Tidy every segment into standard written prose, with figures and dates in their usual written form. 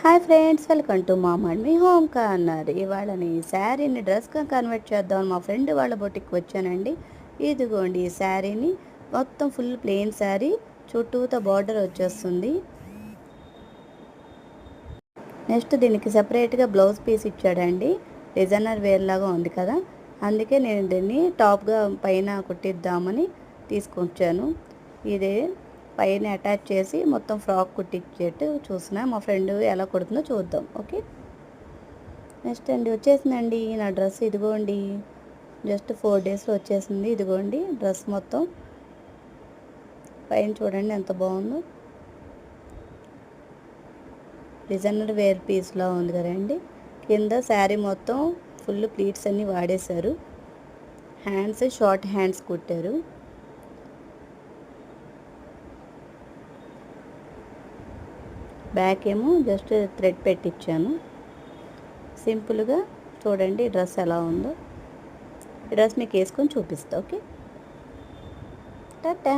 Hi friends, welcome to mom and me home corner. ఇవాళని శారీని డ్రెస్గా కన్వర్ట్ చేద్దామని మా ఫ్రెండ్ వాళ్ళ బొటికి వచ్చానండి. ఇదిగోండి ఈ శారీని మొత్తం ఫుల్ ప్లెయిన్ శారీ, చుట్టూతో బార్డర్ వచ్చేస్తుంది. నెక్స్ట్ దీనికి సపరేట్గా బ్లౌజ్ పీస్ ఇచ్చాడండి. డిజైనర్ వేర్ లాగా ఉంది కదా, అందుకే నేను దీన్ని టాప్గా పైన కుట్టిద్దామని తీసుకొచ్చాను. ఇదే పైన అటాచ్ చేసి మొత్తం ఫ్రాక్ కుట్టించేట్టు చూసిన మా ఫ్రెండ్ ఎలా కుడుతుందో చూద్దాం. ఓకే, నెక్స్ట్ అండి వచ్చేసిందండి నా డ్రెస్. ఇదిగోండి జస్ట్ 4 డేస్లో వచ్చేసింది. ఇదిగోండి డ్రెస్ మొత్తం పైన చూడండి ఎంత బాగుందో. డిజైనర్ వేర్ పీస్లా ఉంది కదండి. కింద శారీ మొత్తం ఫుల్ ప్లీట్స్ అన్నీ వాడేశారు. హ్యాండ్స్ షార్ట్ హ్యాండ్స్ కుట్టారు. బ్యాక్ ఏమో జస్ట్ థ్రెడ్ పెట్టించాను. సింపుల్గా చూడండి డ్రెస్ ఎలా ఉందో. ఈ డ్రెస్ మీకు వేసుకొని చూపిస్తా. ఓకే, టటా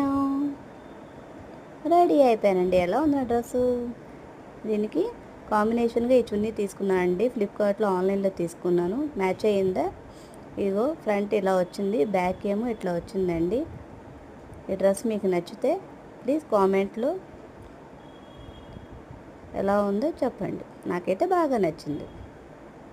రెడీ అయిపోయానండి. ఎలా ఉంది ఆ డ్రెస్సు? దీనికి కాంబినేషన్గా ఈ చున్నీ తీసుకున్నాను అండి. ఫ్లిప్కార్ట్లో ఆన్లైన్లో తీసుకున్నాను. మ్యాచ్ అయ్యిందా? ఇగో ఫ్రంట్ ఇలా వచ్చింది, బ్యాక్ ఏమో ఇట్లా వచ్చిందండి. ఈ డ్రెస్ మీకు నచ్చితే ప్లీజ్ కామెంట్లో ఎలా ఉందో చెప్పండి. నాకైతే బాగా నచ్చింది.